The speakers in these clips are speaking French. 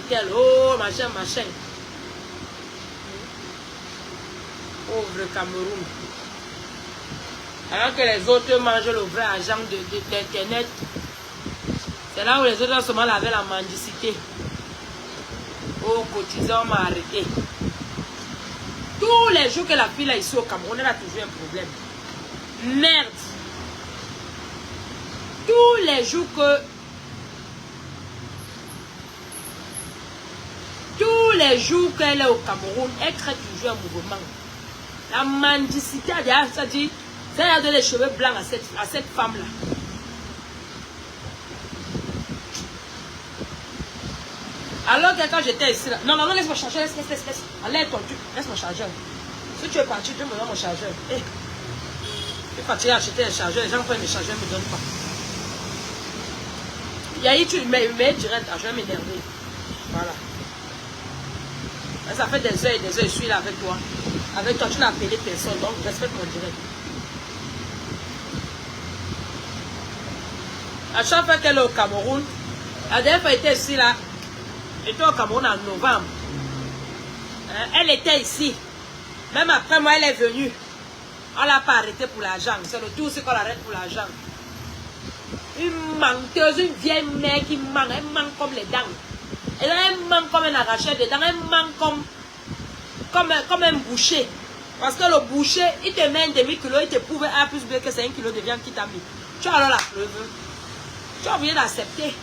tel, oh, machin, machin. Pauvre Cameroun. Alors que les autres mangent le vrai argent d'Internet. C'est là où les autres seulement avaient la mendicité. Oh, cotisant m'a arrêté. Tous les jours que la fille là ici au Cameroun, elle a toujours un problème. Merde. Tous les jours que... Tous les jours qu'elle est au Cameroun, elle crée toujours un mouvement. La mendicité, ça dit, ça a donné les cheveux blancs à cette femme-là. Alors que quand j'étais ici, là, non, laisse-moi charger, laisse. Enlève ton truc, laisse-moi charger. Si tu es parti, tu me donnes mon chargeur. Hey. Je suis parti acheter un chargeur, les gens prennent mes chargeurs, ne me donnent pas. Yahi, tu mets direct, je vais m'énerver. Voilà. Ça fait des heures, je suis là avec toi. Avec toi, tu n'as appelé personne, donc respecte mon direct. À chaque fois qu'elle est au Cameroun, la dernière fois elle était ici là, elle était au Cameroun en novembre. Elle était ici. Même après moi, elle est venue. On ne l'a pas arrêtée pour l'argent. C'est le tout aussi qu'on l'arrête pour l'argent. Une menteuse, une vieille mère qui ment. Elle ment comme les dents. Elle ment comme un arracheur de dents. Elle ment comme un boucher. Parce que le boucher, il te met un demi-kilo, il te prouve A plus B que c'est 1 kilo de viande qui t'a mis. Tu as alors la preuve. Tu as oublié d'accepter.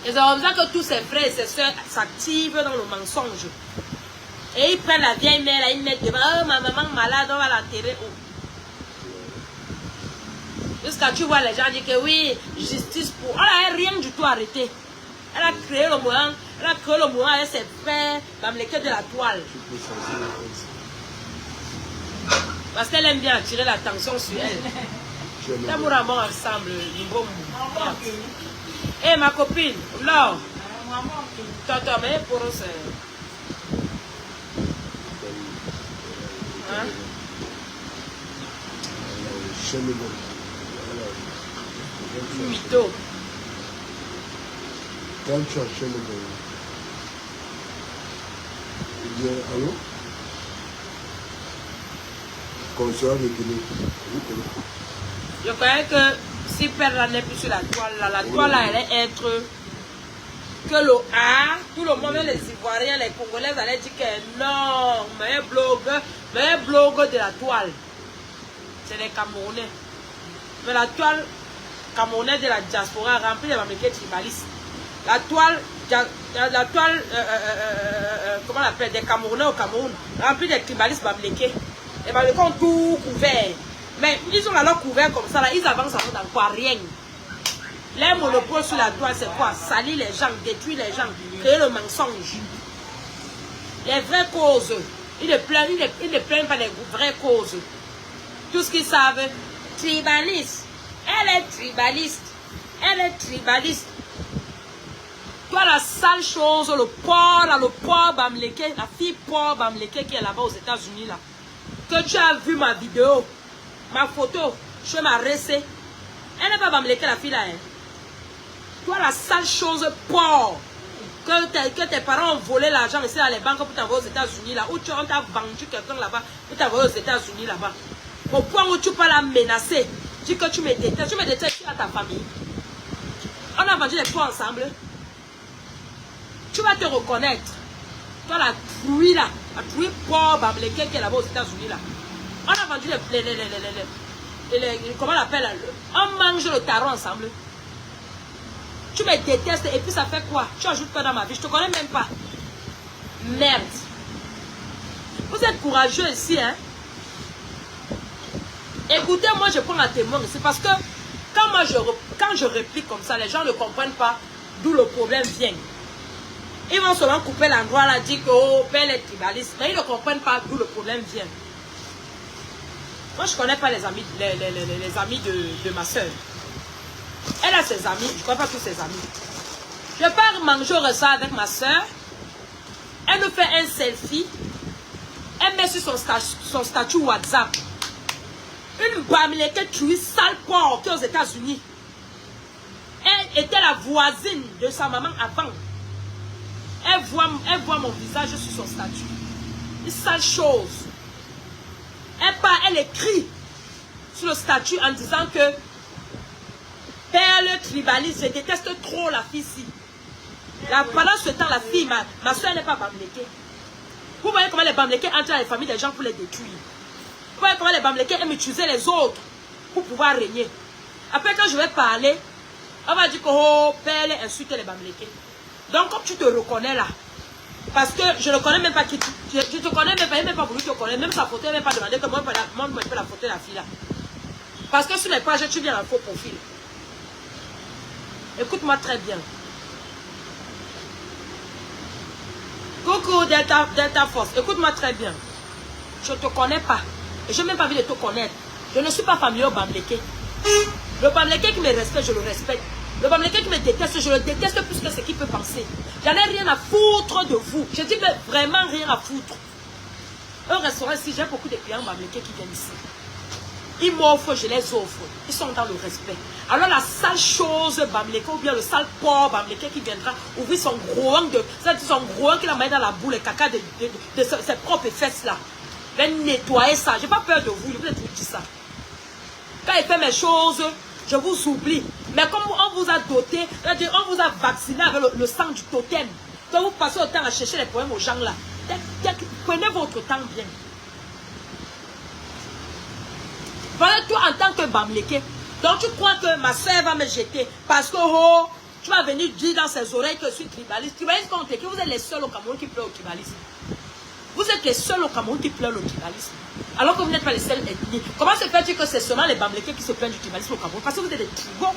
Et c'est comme ça que tous ses frères et ses soeurs s'activent dans le mensonge. Et ils prennent la vieille mère, là, ils mettent devant. Oh, ma maman malade, on va l'enterrer. Oh. Jusqu'à tu vois les gens dire que oui, justice pour. Elle n'a rien du tout arrêté. Elle a créé le mouvement. Elle a créé le mouvement avec ses frères dans les queues de la toile. Parce qu'elle aime bien attirer l'attention sur elle. Nous mourons ensemble, niveau mouvement. Eh, ma copine, non. Tonton, mais pour eux, c'est. Hein? Mytho. Quand tu achètes le bon. Il dit, allô? Conseiller de Guinée. Je croyais que si Père n'est plus sur la toile, la toile là, allait être que le A, tout le monde, les Ivoiriens, les Congolais allaient dire que non, mais blog de la toile, c'est les Camerounais. Mais la toile camerounaise de la diaspora remplie de Bamileke tribalistes. La toile, comment on appelle, des Camerounais au Cameroun, remplie de tribalistes Bamileke. Les Bamileke ont tout couvert. Mais ils ont alors couvert comme ça, là, ils avancent dans quoi? Rien. Les monopoles sur la toile, c'est quoi? Salir les gens, détruire les gens, créer le mensonge. Les vraies causes, ils ne plaignent pas les vraies causes. Tout ce qu'ils savent, tribaliste. Elle est tribaliste. Elle est tribaliste. Toi, la sale chose, le porc Bamileke, la fille porc Bamileke qui est là-bas aux États-Unis, là, que tu as vu ma vidéo, ma photo, je m'arrête. Elle n'est pas Bamileke, la fille là. Hein. Toi, la sale chose porc, que tes parents ont volé l'argent ici dans les banques pour t'envoyer aux États-Unis, là, où tu as vendu quelqu'un là-bas pour t'envoyer aux États-Unis, là-bas. Au point où tu peux la menacer, dis que tu me détestes à ta famille. On a vendu les poids ensemble. Tu vas te reconnaître. Toi, la truie là, la truie pauvre Bamileke qui est là-bas aux États-Unis là. On a vendu comment on l'appelle, on mange le tarot ensemble. Tu me détestes et puis ça fait quoi? Tu ajoutes quoi dans ma vie? Je te connais même pas. Merde. Vous êtes courageux ici, hein? Écoutez, moi je prends un témoin ici parce que quand je réplique comme ça, les gens ne comprennent pas d'où le problème vient. Ils vont seulement couper l'endroit là, dire que oh, Père est tribaliste, mais ils ne comprennent pas d'où le problème vient. Moi je ne connais pas les amis de ma soeur. Elle a ses amis, je ne connais pas tous ses amis. Je pars manger au restaurant avec ma soeur. Elle nous fait un selfie. Elle met sur son statut WhatsApp une Bamileke truie sale porc aux États-Unis. Elle était la voisine de sa maman avant. Elle voit mon visage sur son statut. Une sale chose. Elle écrit sur le statut en disant que Perle tribaliste, je déteste trop la fille-ci. Pendant ce temps, la fille, ma soeur n'est pas bamléquée. Vous voyez comment les bamléqués entrent dans les familles des gens pour les détruire. Vous voyez comment les bamléqués aiment utiliser les autres pour pouvoir régner. Après, quand je vais parler, on va dire que oh, Perle insulte les bamléqués. Donc, comme tu te reconnais là, parce que je ne connais même pas qui tu... Je te connais même pas, il n'a même pas voulu te connaître. Même sa photo, il n'a même pas demandé que moi, je peux la photo de la fille là. Parce que sur mes pages, tu viens en faux profil. Écoute-moi très bien. Coucou Delta Force, écoute-moi très bien. Je ne te connais pas. Et je n'ai même pas envie de te connaître. Je ne suis pas familier au bamléqué. Le bamléqué qui me respecte, je le respecte. Le bamléqué qui me déteste, je le déteste plus que ce qu'il peut penser. J'en ai rien à foutre de vous. Je dis mais vraiment rien à foutre. Un restaurant ici, j'ai beaucoup de clients bamléqués qui viennent ici. Ils m'offrent, je les offre. Ils sont dans le respect. Alors la sale chose bamléqué ou bien le sale porc bamléqué qui viendra ouvrir son gros de... son gros qu'il a mis dans la boule, le caca de ses propres fesses là. Il va nettoyer ça. Je n'ai pas peur de vous, je vous ai tout dit ça. Quand il fait mes choses, je vous oublie. Mais comme on vous a doté, c'est-à-dire on vous a vacciné avec le sang du totem. Donc vous passez autant à chercher les problèmes aux gens là. Prenez votre temps bien. Voilà toi en tant que bamléqué. Donc tu crois que ma soeur va me jeter parce que oh, tu vas venir dire dans ses oreilles que je suis tribaliste. Tribaliste quand on t'écrit, vous êtes les seuls au Cameroun qui pleurent au tribalisme. Vous êtes les seuls au Cameroun qui pleurent au tribalisme. Alors que vous n'êtes pas les seuls ethnies. Comment se fait-il que c'est seulement les bamlékés qui se plaignent du tribalisme au Cameroun? Parce que vous êtes des tribaux.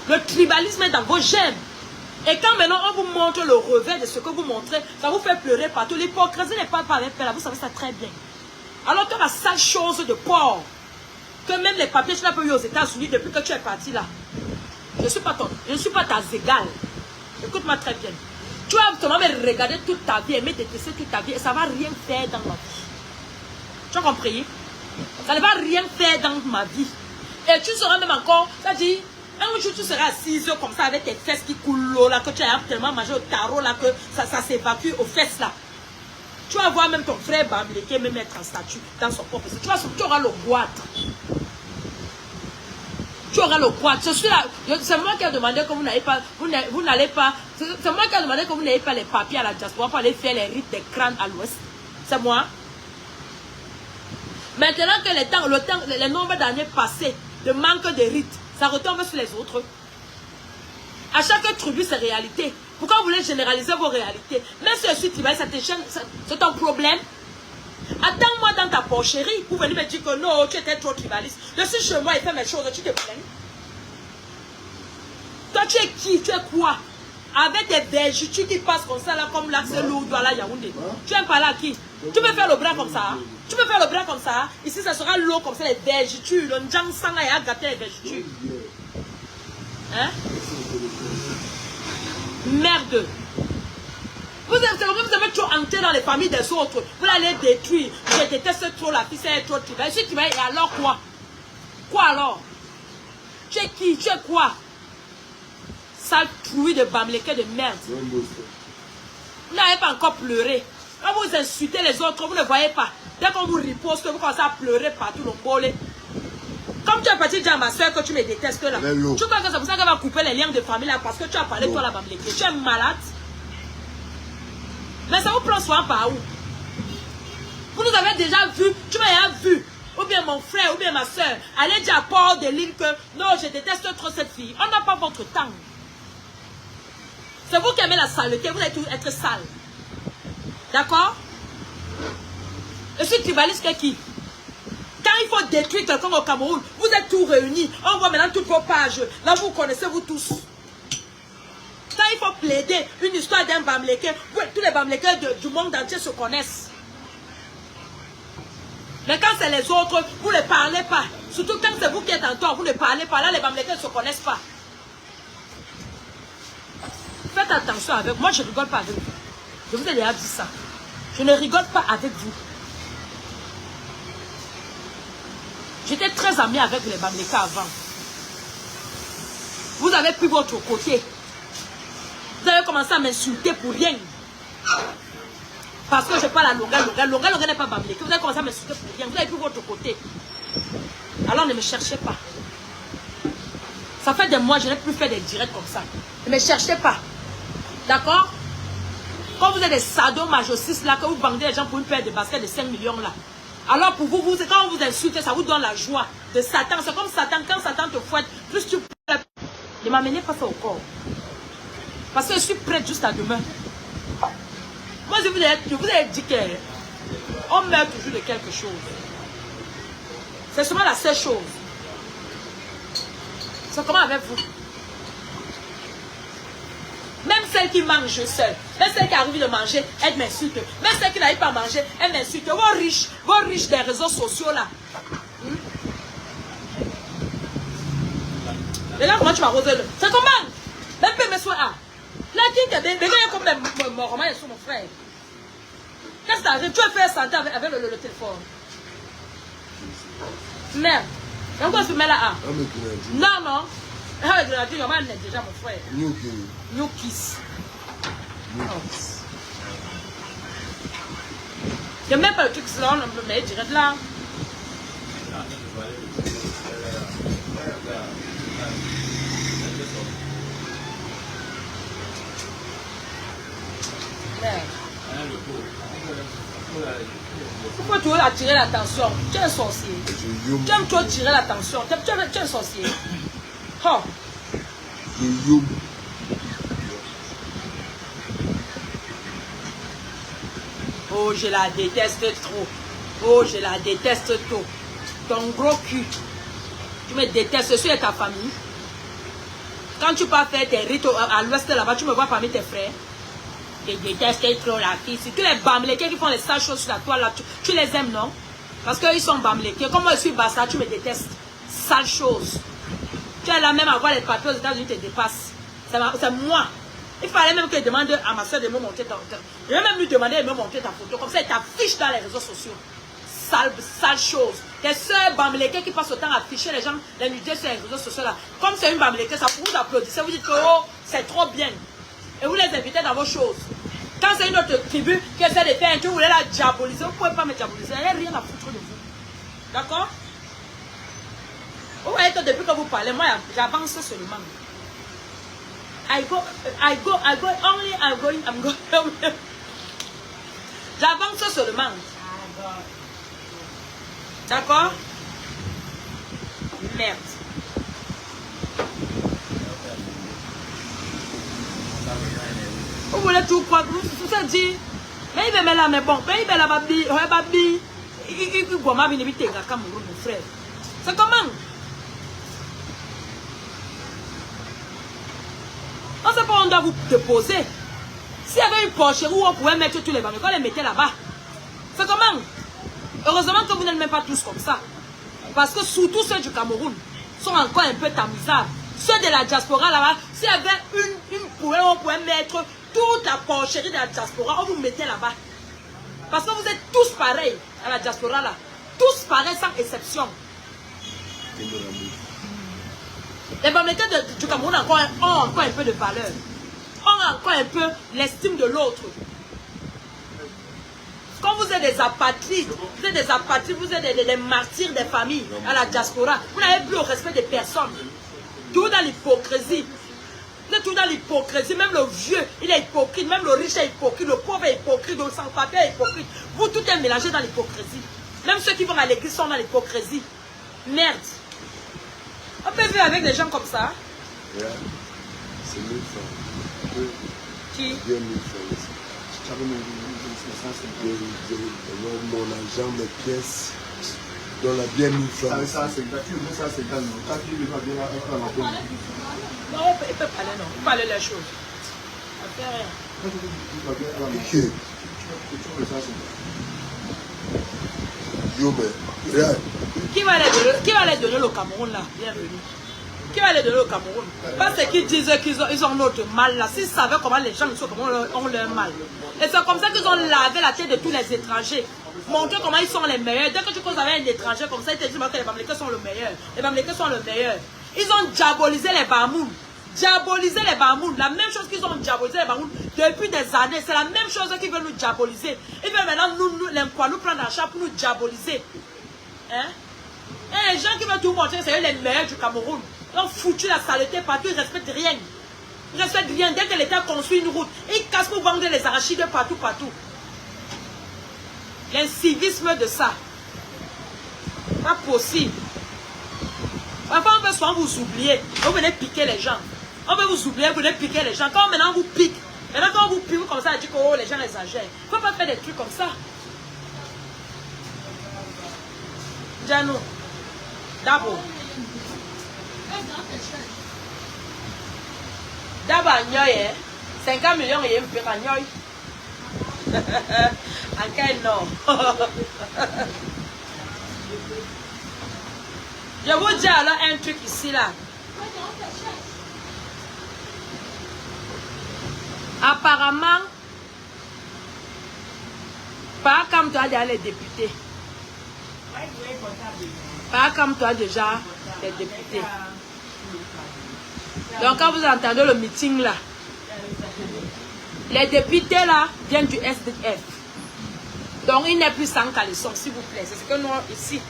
Le tribalisme est dans vos gènes. Et quand maintenant on vous montre le revers de ce que vous montrez, ça vous fait pleurer partout. L'hypocrisie n'est pas avec peur, vous savez ça très bien. Alors que la sale chose de porc, que même les papiers tu n'as pas eu aux États-Unis depuis que tu es parti là. Je ne suis pas ta égale. Écoute-moi très bien. Tu vas seulement me regarder toute ta vie et me détester toute ta vie et ça ne va rien faire dans ma vie. Tu as compris? Ça ne va rien faire dans ma vie. Et tu seras même encore, c'est-à-dire, un jour tu seras assise comme ça avec tes fesses qui coulent l'eau là, que tu as tellement mangé au tarot là, que ça s'évacue aux fesses là. Tu vas voir même ton frère bamléqué même être en statut dans son propre. Tu auras le boîte. Tu auras le boîte. C'est moi qui ai demandé que vous n'allez pas, c'est moi qui ai demandé que vous n'ayez pas les papiers à la diaspora pour aller faire les rites des crânes à l'ouest. C'est moi. Maintenant que les nombres d'années passées, le manque de rites, ça retombe sur les autres. À chaque tribu, c'est réalité. Pourquoi vous voulez généraliser vos réalités? Même si je suis tribaliste, c'est ton problème. Attends-moi dans ta porcherie pour venir me dire que non, tu étais trop tribaliste. Je suis chez moi et fais mes choses, tu te plains. Toi, tu es qui? Tu es quoi? Avec des vergetures qui passent comme ça, là, comme l'axe lourd, là, Yaoundé. Tu aimes parler à qui? Tu peux faire le bras comme ça. Tu peux faire le bras comme ça. Ici, ça sera l'eau comme ça, les vergetures. Le njang sang, il a gâté les vergetures. Hein? Merde. Vous avez trop entré dans les familles des autres. Vous allez détruire. Je déteste trop la fille, c'est trop tribal. Je suis tribal, et alors quoi? Quoi alors? Tu es qui? Tu es quoi? Sale trouille de bamléqué de merde. Vous n'avez pas encore pleuré. Quand vous insultez les autres, vous ne voyez pas. Dès qu'on vous riposte, vous commencez à pleurer partout le bolé. Comme tu es parti dire à ma soeur que tu me détestes là. Tu crois que c'est pour ça qu'elle va couper les liens de famille là parce que tu as parlé toi la bamléqué. Tu es malade. Mais ça vous prend soin par où? Vous nous avez déjà vu, tu m'as déjà vu. Ou bien mon frère, ou bien ma soeur. Allez dire à Port de l'île que non, je déteste trop cette fille. On n'a pas votre temps. C'est vous qui aimez la saleté, vous allez toujours être sale. D'accord? Je suis tribaliste que qui? Quand il faut détruire quelqu'un au Cameroun, vous êtes tous réunis. On voit maintenant toutes vos pages. Là, vous connaissez vous tous. Quand il faut plaider une histoire d'un bamléqué, tous les bamléqués du monde entier se connaissent. Mais quand c'est les autres, vous ne parlez pas. Surtout quand c'est vous qui êtes en tort, vous ne parlez pas. Là, les bamléqués ne se connaissent pas. Faites attention avec moi, je ne rigole pas avec vous. Je vous ai déjà dit ça. Je ne rigole pas avec vous. J'étais très amie avec les bamléqués avant. Vous avez pris votre côté. Vous avez commencé à m'insulter pour rien. Parce que je parle à Longa n'est pas Bamileke. Vous avez commencé à m'insulter pour rien. Vous avez pris votre côté. Alors ne me cherchez pas. Ça fait des mois, je n'ai plus fait des directs comme ça. Ne me cherchez pas. D'accord? Quand vous êtes des sadomasochistes là, que vous bandez les gens pour une paire de baskets de 5 millions là. Alors pour vous, quand on vous insulte, ça vous donne la joie de Satan. C'est comme Satan, quand Satan te fouette, plus tu peux. Ne m'amenez pas ça au corps. Parce que je suis prête juste à demain. Moi, je vous ai dit qu'on meurt toujours de quelque chose. C'est seulement la seule chose. C'est comment avec vous? Même celle qui mange seule, même celle qui a envie de manger, elle m'insulte. Même celle qui n'arrive pas à manger, elle m'insulte. Vos riches des réseaux sociaux là. Regarde comment tu m'as rosé le. C'est comment? Même peu me soit. La tinte, les gars, comme mon roman est sur mon frère. Qu'est-ce que t'arrives? Tu as fait santé avec le téléphone. Merde. Donc, on se met là. Non. Avec le radio, il y a déjà mon frère. New Kiss. Je n'ai même pas le truc là, on me met direct là. Pourquoi tu veux attirer l'attention? Tu es un sorcier. Tu aimes trop attirer l'attention. Tu es un sorcier. Oh. Oh, je la déteste trop. Oh, je la déteste trop. Ton gros cul. Tu me détestes. Je suis de ta famille. Quand tu pars faire tes rites à l'ouest là-bas, tu me vois parmi tes frères. Je déteste trop la fille. Si tous les bamlékés qui font les sales choses sur la toile là, tu les aimes, non? Parce qu'ils sont bamlékés. Comme moi je suis bassa, tu me détestes. Sales choses. Tu es là même à voir les papiers aux États-Unis te dépassent. C'est moi. Il fallait même que je demande à ma soeur de me montrer ta photo. Je vais même lui demander de me montrer ta photo. Comme ça, elle t'affiche dans les réseaux sociaux. Sale chose. Tes soeurs bamlékés qui passent autant à afficher les gens, les nudés sur les réseaux sociaux là. Comme c'est une bamlékée, ça vous applaudissez. Vous dites que oh, c'est trop bien. Et vous les invitez dans vos choses. Quand c'est une autre tribu qui essaie de faire un truc, vous voulez la diaboliser. Vous ne pouvez pas me diaboliser. Il n'y a rien à foutre de vous. D'accord? Vous voyez que depuis que vous parlez, moi j'avance seulement. I'm going. J'avance seulement. D'accord? Merde. Vous voulez tout croire, vous avez dit, mais il va là, mais bon, mais il va là, babi, il va m'inviter à Cameroun, mon frère. C'est comment? On ne sait pas où on doit vous déposer. S'il y avait une porcherie où on pouvait mettre tous les bambins, on les mettait là-bas. C'est comment? Heureusement que vous n'êtes même pas tous comme ça. Parce que surtout ceux du Cameroun sont encore un peu tamisables. Ceux de la diaspora là-bas, s'il y avait une poêle, on pouvait mettre toute la porcherie de la diaspora, on vous mettait là-bas. Parce que vous êtes tous pareils à la diaspora là. Tous pareils sans exception. Les bamlékés du Cameroun ont encore un peu de valeur. Ont encore un peu l'estime de l'autre. Quand vous êtes des apatrides, vous êtes des martyrs des familles à la diaspora, vous n'avez plus le respect des personnes. Tout dans l'hypocrisie. Vous êtes tout dans l'hypocrisie. Même le vieux, il est hypocrite. Même le riche est hypocrite. Le pauvre est hypocrite. Le sans-papier est hypocrite. Vous, tout est mélangé dans l'hypocrisie. Même ceux qui vont à l'église sont dans l'hypocrisie. Merde. On peut vivre avec des gens comme ça. Yeah. C'est 1000 francs. Qui? 1000 francs. Mon argent, mes pièces. Dans la bien 1000 francs. Ça, c'est gratuit, mais ça, c'est calme. Quand tu veux bien à la pomme. Non, il peut parler, non. Il peut parler les choses. Ça fait rien. Ok. Yo, mais, regarde. Qui va les donner le Cameroun là? Bienvenue. Qui va les donner au Cameroun? Parce qu'ils disent qu'ils ont notre mal là. S'ils savaient comment les gens au Cameroun ont leur mal. Et c'est comme ça qu'ils ont lavé la tête de tous les étrangers. Montrer comment ils sont les meilleurs. Dès que tu causes avec un étranger comme ça, ils te disent que les Bamlékés sont le meilleur. Les Bamlékés sont le meilleur. Ils ont diabolisé les Bamouns. Diaboliser les Bamoun, la même chose qu'ils ont diabolisé les Bamoun depuis des années. C'est la même chose qu'ils veulent nous diaboliser. Ils veulent maintenant nous prendre en charge pour nous diaboliser. Hein? Et les gens qui veulent tout montrer, c'est eux les meilleurs du Cameroun. Ils ont foutu la saleté partout, ils ne respectent rien. Ils ne respectent rien. Dès que l'État construit une route, ils cassent pour vendre les arachides partout. L'incivisme de ça. Pas possible. Parfois, on veut souvent vous oublier. Vous venez piquer les gens. On veut vous oublier, vous venez piquer les gens. Quand maintenant on vous pique, maintenant quand on vous pique comme ça, on dit que oh, les gens exagèrent. Il ne faut pas faire des trucs comme ça. Diano. D'abord. D'abord, 50 millions et un peu de encore non. Je vous dis alors un truc ici là. Apparemment, pas comme toi déjà les députés. Pas comme toi déjà les députés. Donc quand vous entendez le meeting là, les députés là viennent du SDF. Donc il n'est plus sans caleçon, s'il vous plaît. C'est ce que nous ici.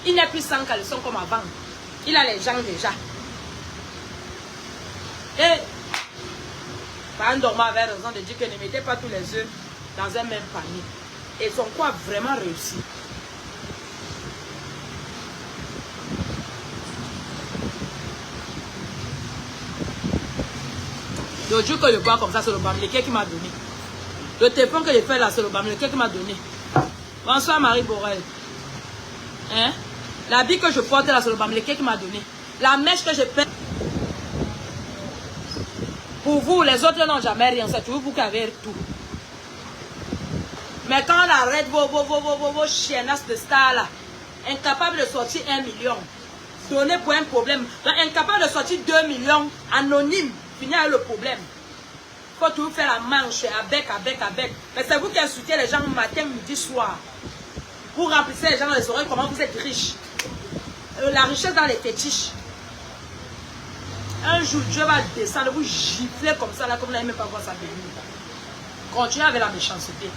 Il n'est plus sans caleçon comme avant. Il a les gens déjà. Et Pan Dorma avait raison de dire que ne mettez pas tous les œufs dans un même panier. Et ils ont quoi vraiment réussi. Le jour que je vois comme ça, c'est le Bamileke qui m'a donné. Le téléphone que j'ai fait là, c'est le Bamileke qui m'a donné. Bonsoir Marie Borel. Hein? L'habit que je porte là, c'est le Bamileke qui m'a donné. La mèche que je fais. Pour vous, les autres n'ont jamais rien. C'est toujours vous qui avez tout. Mais quand on arrête vos chiennasses de stars là, incapable de sortir 1 million, donné pour un problème, incapable de sortir 2 millions, anonyme, finir avec le problème. Il faut toujours faire la manche, avec. Mais c'est vous qui insultez les gens matin, midi, soir. Vous remplissez les gens dans les oreilles comment vous êtes riches. La richesse dans les fétiches. Un jour, Dieu va descendre, vous gifler comme ça, là, comme vous n'avez même pas voir ça venir. Continuez avec la méchanceté.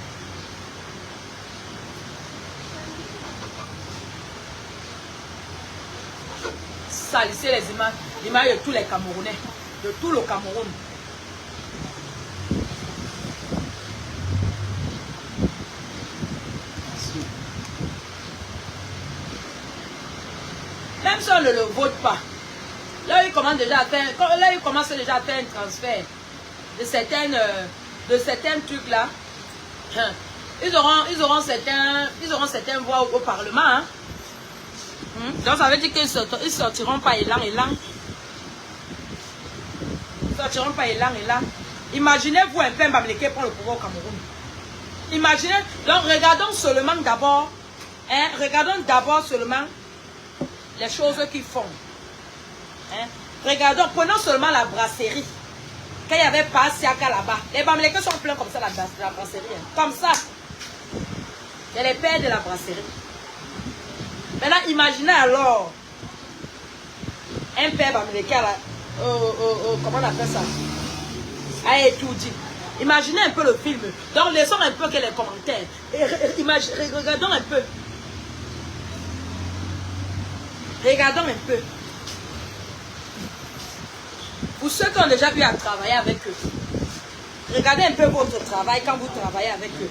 Salissez les images de tous les Camerounais, de tout le Cameroun. Même si on ne le vote pas, là il commence déjà à faire, un transfert de certains trucs là. Ils auront certains voix au Parlement. Hein. Donc ça veut dire qu'ils sortiront pas élan. Ils sortiront pas élan. Imaginez-vous un peu Bamileke prend le pouvoir au Cameroun. Imaginez, donc regardons seulement d'abord, seulement les choses qu'ils font. Hein? Regardons, prenons seulement la brasserie. Quand il y avait pas Siaka là-bas, les Bamileke sont pleins comme ça, la brasserie. Hein? Comme ça. C'est les pères de la brasserie. Maintenant, imaginez alors un père Bamileke là, comment on appelle ça? A étudié. Imaginez un peu le film. Donc, laissons un peu que les commentaires. Regardons un peu. Regardons un peu. Pour ceux qui ont déjà eu à travailler avec eux, regardez un peu votre travail quand vous travaillez avec eux.